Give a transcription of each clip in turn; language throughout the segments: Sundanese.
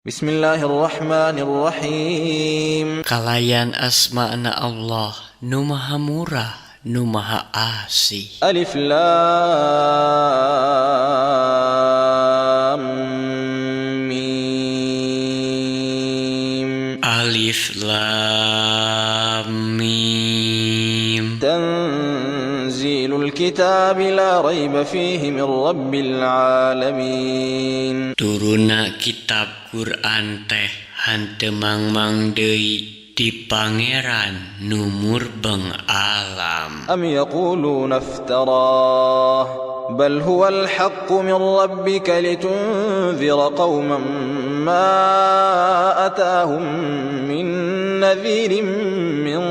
Bismillahirrahmanirrahim. Kalayan asma'na Allah nu maha murah nu maha asih. Alif Lam Mim. Alif Lam Mim. Tanzilul kitab la raiba fihi min rabbil alamin. Turuna kitab Quran teh hanteu mangmang deui di Pangeran nu murbeng alam. Am yaquluna iftarah bal huwa al-haqqu min rabbika litunzira qauman ma atahum min nadhirin min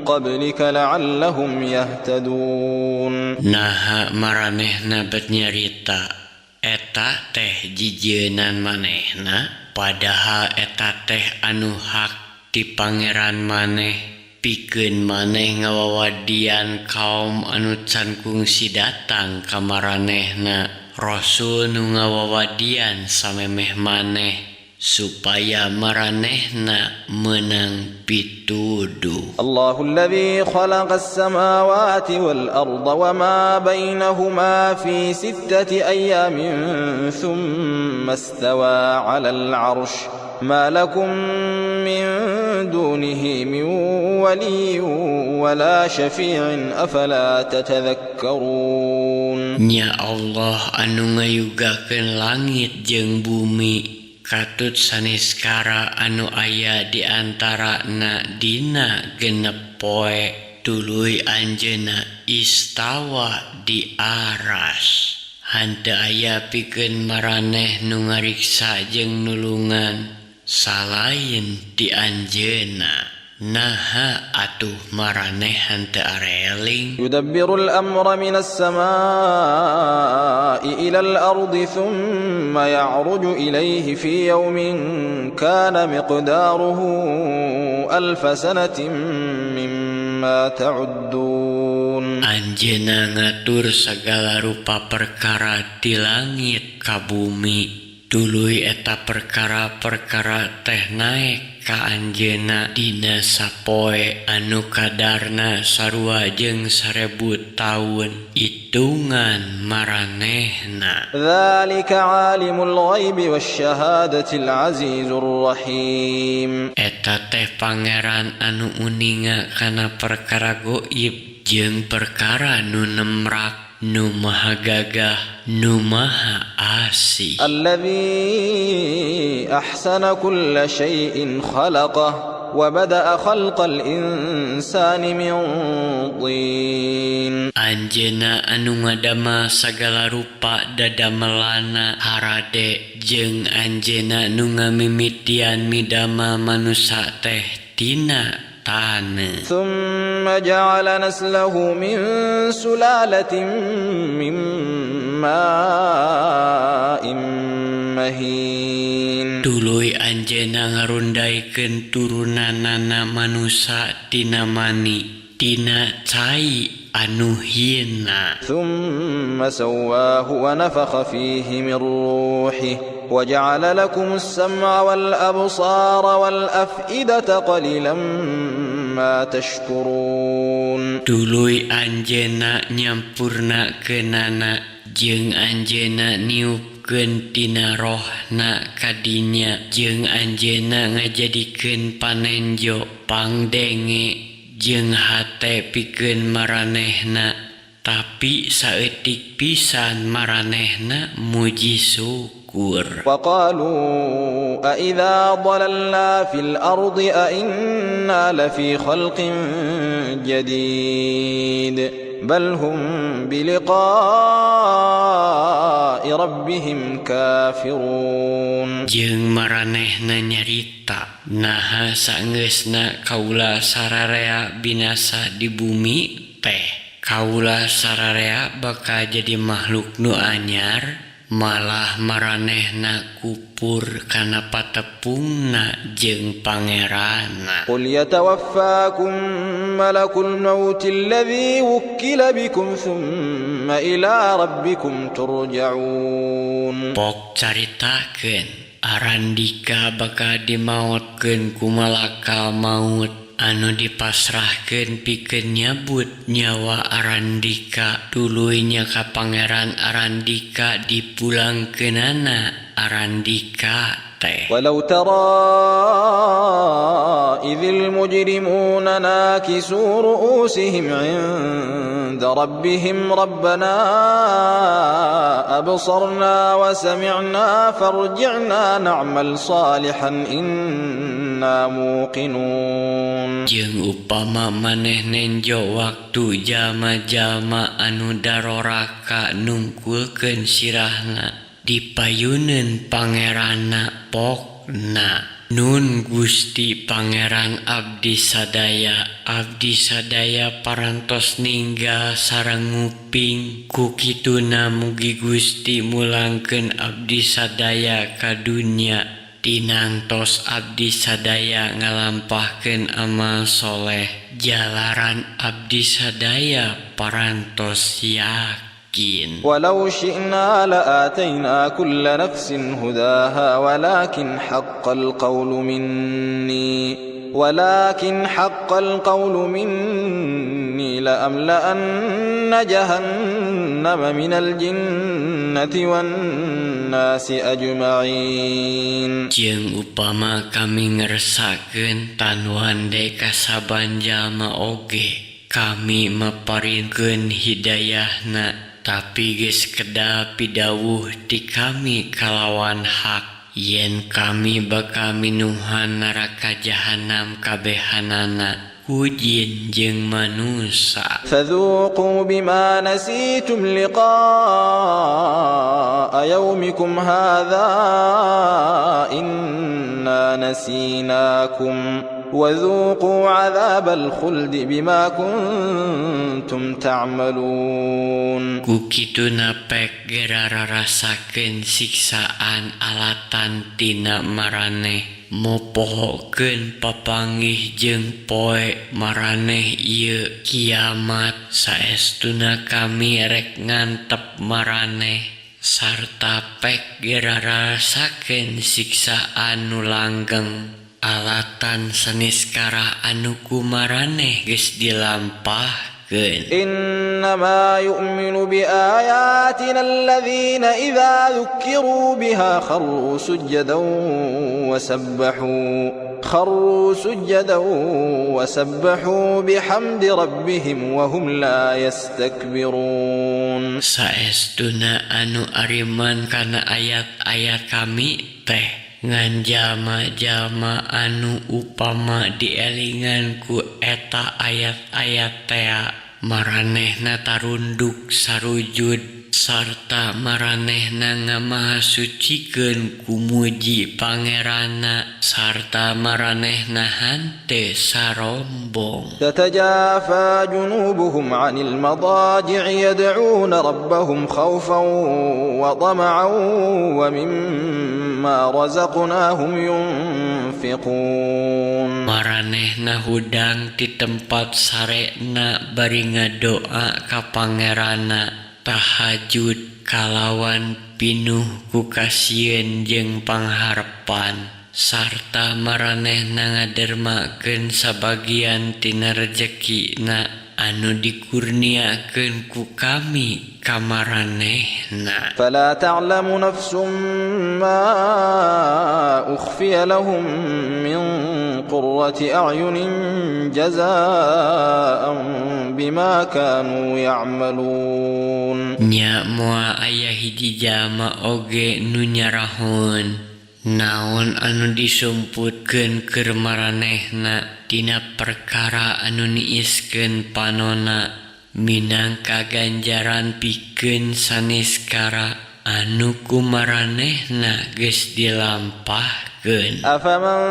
qablika la'allahum yahtadun. Naha maranehna bet nyarita eta teh jijeunan manehna padahal eta teh anu hak di Pangeran maneh pikeun maneh ngawawadian kaum anu can kungsi datang ka maranehna rasul nu ngawawadian samemeh maneh supaya maranehna menang pituduh. Allahul ladzi khalaqas samawati wal arda wama bainahuma fi sittati ayamin thumma istawa 'alal 'arsy ma lakum min dunihi min waliyyin wala syafi'in afala tatadhakkarun. Nya Allah anu ngayugakeun langit jeung bumi katut saniskara anu aya di antarana dina genep poe tuluy anjeunna istawa di aras. Hanteu aya pikeun maraneh nu ngariksa jeung nulungan salain di anjeunna. Naha atuh maraneh hanteu areling. Yudabbirul amra minas samaa'i ilal ardi thumma ya'ruju ilayhi fi yawmin kana miqdaruhu alfa sanatin mimma ta'uddun. Anjeunna ngatur sagala rupa perkara di langit ka bumi tuluy eta perkara-perkara teh naek ka anjeunna dina sapoe anu kadarna sarua jeung 1000 taun itungan maranehna. Dzalika 'alimul ghaibi wasyahadatil 'azizur rahim. Eta teh Pangeran anu uninga kana perkara gaib jeung perkara nu nemrak nu maha gagah nu maha asih. Alladzi ahsana kulla syai'in khalaqah wa bada'a khalqal insani min tin. Anjeunna anu ngadama sagala rupa dadamelana harade jeung anjeunna nu ngamimitian midama manusa teh tina taneuh. Thumma ja'ala naslahu min sulalatin min ma'in mahin. Tuluy anjeunna ngarundaikeun turunanana manusa tina mani tina cai anu hina. Thumma sawwahu wa nafakha fihi min ruhihi وجعل لكم السمع والأبصار والأفئدة قليلا ما تشكرون. Tuluy anjeunna nyampurna keunana jeung anjeunna niupkeun tina rohna kadinya jeung anjeunna ngajadikeun panenjo pangdenge jeung hate pikeun maranehna tapi saeutik pisan maranehna muji syukur. وقالوا أإذا ضللنا في الأرض أإنا لفي خلق جديد بل هم بلقاء ربهم كافرون. Jeung maranehna nyarita naha saenggeusna kaula sararea binasa di bumi teh kaula sararea bakal jadi makhluk nu anyar malah maranehna kupur kana patepungna jeung pangeranna. Qul yatawaffakum malakul maut alladhi wukkila bikum thumma ila rabbikum turja'un. Pok caritakeun Arandika bakal dimaotkeun ku malakal maut anu dipasrahkeun pikeun nyabut nyawa Arandika. Tuluy nya ka Pangeran Arandika dipulangkeunana Arandika teh. ولو ترى إذ المجرمون ناكسوا رؤوسهم عند ربهم ربنا أبصرنا وسمعنا فارجعنا نعمل صالحا إنا موقنون. Jeung upama maneh nenjo waktu jalma-jalma anu daroraka nungkulkeun sirahna dipayuneun pangeranna pokna. Nun Gusti Pangeran abdi sadaya parantos ninggal sareng nguping. Ku kituna mugi Gusti mulangkeun abdi sadaya ka dunya tinangtos abdi sadaya ngalampahkeun amal soleh jalaran abdi sadaya parantos yakin. ولو شئنا لآتينا كل نفس هداها ولكن حق القول مني لأملأن جهنم من الجنة والناس أجمعين. Jeung upama kami ngersakeun tan wande kasaban jalma oge kami maparinkeun hidayahna tapi geus kedah pidawuh ti kami kalawan hak yen kami bakal minuhan neraka jahanam kabehanana ku jin jeung manusa. فذوقوا بما نسيتم لقاء يومكم هذا إنا نسيناكم وذوقوا عذاب الخلد بما كنتم تعملون. Ku kituna pek gerara rasakeun siksaan alatan tina maraneh mopohokeun papanggih jeung poe maraneh ieu kiamat. Saestuna kami rek ngantep maraneh sarta pek gerara rasakeun siksaan nu langgeng alatan saniskara anu ku maraneh geus dilampahkeun. إنما يؤمن بآياتنا الذين إذا ذكروا بها خروا سجدا وسبحوا بحمد ربهم وهم لا يستكبرون. Saestuna anu ariman kana ayat-ayat kami teh ngan jalma-jalma anu upama dielingan ku eta ayat-ayat tea maranehna tarunduk sarujud sarta maranehna ngamahasucikeun ku muji pangeranna sarta maranehna hante sarombong. تتجافى جنوبهم عن المضاجع يدعون ربهم خوفا وطمعا ومما رزقناهم ينفقون. Maranehna hudang di tempat sarena bari ngadoa ka pangeranna tahajud kalawan pinuh ku kasieun jeung pangharepan sarta maranehna ngadermakeun sabagian tina rezekina anu dikurniakeun ku kami ka maranehna. فلا تعلم نفس ما أخفي لهم من قرة أعين جزاء بما كانوا يعملون. Nya moal aya hiji jalma oge nu nyarahun naon anu disumputkeun keur maranehna tina perkara anu niiskeun panonna minangka ganjaran pikeun saniskara anu ku maranehna geus dilampahkeun. أفمن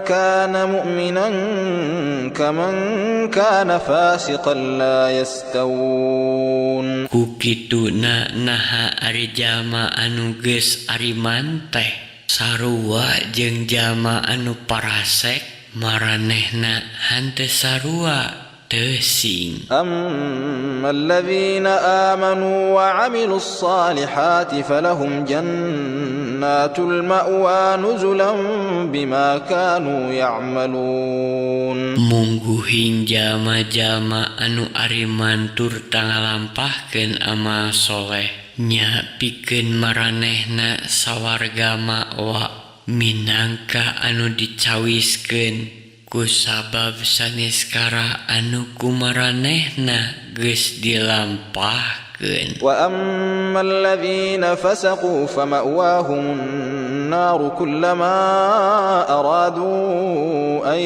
كان مؤمنا كمن كان فاسقا لا يستوون. Ku kituna naha ari jalma anu geus ariman teh sarua jeung jalma anu parasek maranehna henteu sarua teu sing. أما الذين آمنوا وعملوا الصالحات فلهم جنات جنات المأوى نزلا بما كانوا يعملون mungguhing jama-jama anu ariman tur tangalampahkeun amal soleh nya pikeun maranehna sawarga ma'wa minangka anu dicawiskeun kusabab saneskara anu kumaranehna geus dilampahkeun. Wa ammal ladzina fasaqu fama'wahumun nar kullama aradu an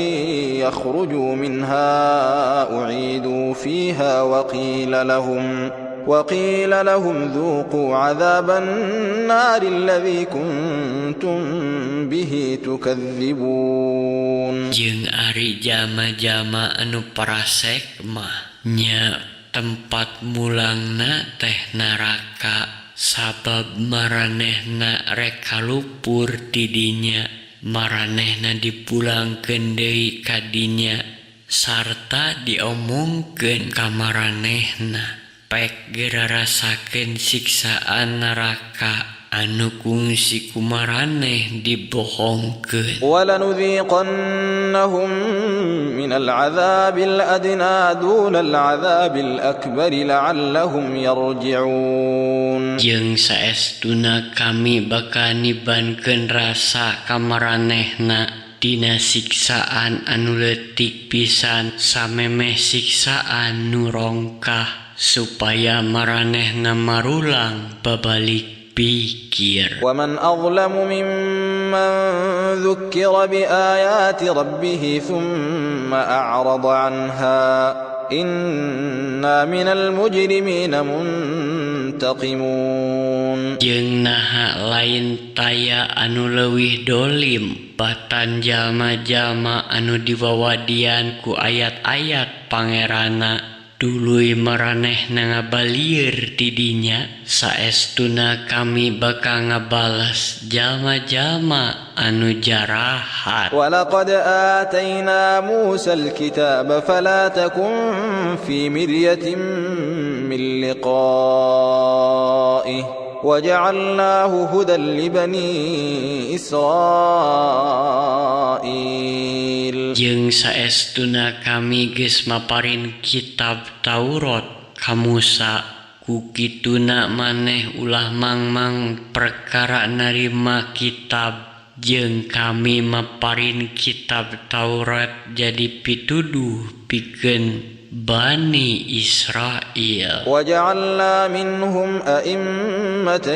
yakhruju minha u'idu fiha wa qila lahum dhuqu 'adhaban nar alladhi kuntum bihi tukadzibun. Jeung ari jama-jama anu parasek mah nya tempat mulangna teh neraka sabab maranehna rek kalupur ti dinya maranehna dipulangkeun deui ka dinya sarta diomongkeun ka maranehna pek gerarasakeun siksaan neraka anu kungsi kumaraneh dibohongkeun. وَلَنُذِيقَنَّهُمْ مِنَ الْعَذَابِ الْأَدْنَى دُونَ الْعَذَابِ الْأَكْبَرِ لَعَلَّهُمْ يَرْجِعُونَ. Jeung saestuna kami bakal nibankeun rasa ka maranehna dina siksaan anu leutik pisan samemeh siksaan nu rongkah supaya maranehna marulang babalik pikir. وَمَنْ أَظْلَمُ مِمَّنْ ذُكِّرَ بِآيَاتِ رَبِّهِ ثُمَّ أَعْرَضَ عَنْهَا إِنَّا مِنَ الْمُجْرِمِينَ مُنْتَقِمُونَ. Jeung naha lain taya anu leuwih dolim batan jalma-jalma anu diwawadian ku ayat-ayat pangeranna duluy maranehna ngabalieur ti dinya saestuna kami bakal ngabales jalma-jalma anu jarahat. وَلَقَدْ آتَيْنَا مُوسَى الْكِتَابَ فَلَا تَكُنْ فِي مِرْيَةٍ مِّن لِّقَائِهِ وَجَعَلْنَاهُ هُدًى لِّبَنِي إِسْرَائِيلَ. Jeung saestuna kami geus maparin kitab Taurat ka Musa ku kituna maneh ulah mangmang perkara narima kitab jeung kami maparin kitab Taurat jadi pituduh pikeun Bani Israel. وَجَعَلْنَا مِنْهُمْ أَئِمَّةً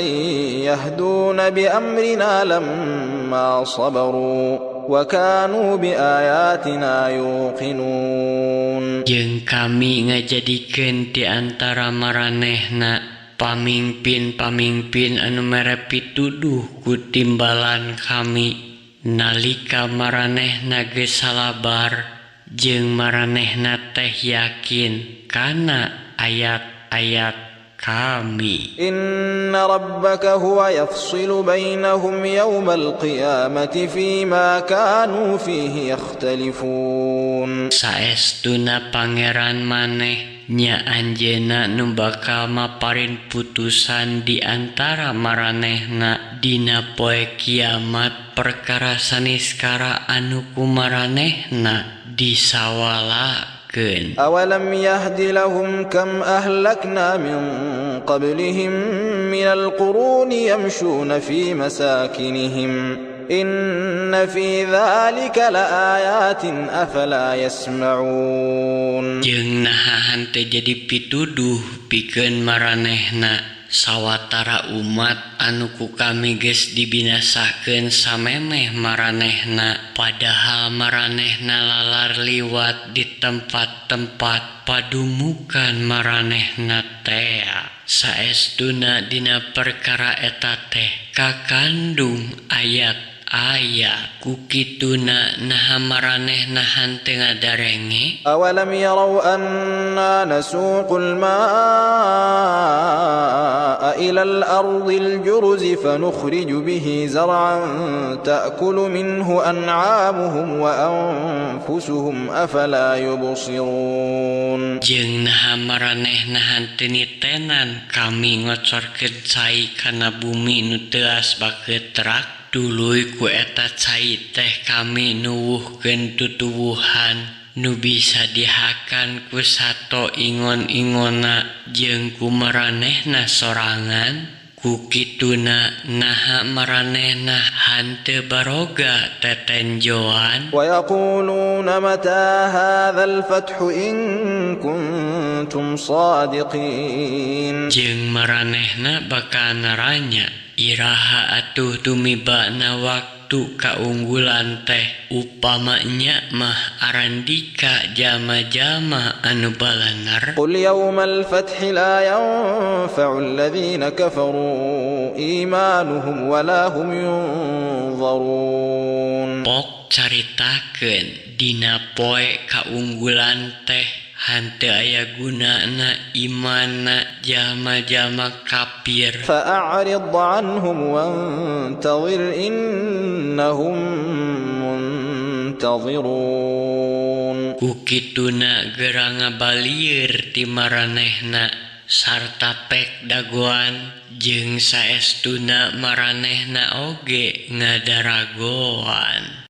يَهْدُونَ بِأَمْرِنَا لَمَّا صَبَرُوا وَكَانُوا بِآيَاتِنَا يُوقِنُونَ. Jeung kami ngajadikeun ti antara maranehna pamimpin-pamimpin anu mere pituduh ku timbalan kami nalika maranehna geus salabar jeung maranehna teh yakin kana ayat-ayat kami. Inna rabbaka huwa yafsilu bainahum yawmal qiyamati fima kanu fihi yakhtalifun. Saestuna pangeran maneh nya anjeunna nu bakal maparin putusan di antara maranehna dina poe kiamat perkara saniskara anu kumaranehna disawalakeun. Awalam yahdi lahum kam ahlakna min qablihim minal quruni yamshuna fi masakinihim inna fi dhalika laayatin afala yasma'un. Jeung nahan teh jadi pituduh pikeun maranehna sawatara umat anu ku kami geus dibinasakeun samemeh maranehna padahal maranehna lalar liwat di tempat-tempat padumukan maranehna teh saestuna dina perkara eta teh kakandung ayat aya ku kituna naha maranehna hante ngadarenge. أولم يروا أنا نسوق الماء إلى الأرض الجرز فنخرج به زرعا تأكل منه أنعامهم وأنفسهم أفلا يبصرون Jeung naha maranehna hante nitenan kami ngocorkeun cai kana bumi nu teu asbakeun terak. Duluy ku eta cai teh kami nuwuhkeun tutuwuhan nu bisa dihakan ku sato ingon-ingona jeung ku maranehna sorangan. Ku kituna naha maranehna hante baroga tetenjoan. ويقولون متى هذا الفتح إن كنتم صادقين Jeung maranehna bakal naranya, iraha atuh tumibana waktu kaunggulan teh upamanya mah arandika jama-jama anu balanar. قل يوم الفتح لا ينفع الذين كفروا إيمانهم ولا هم ينظرون Pok caritakeun dina poe kaunggulan teh hante aya gunana imanna jalma-jalma kafir. فأعرض عنهم وانتظر إنهم منتظرون Kukituna geranga balieur ti maranehna sarta pek dagoan jeung saestuna maranehna oge ngadaragoan.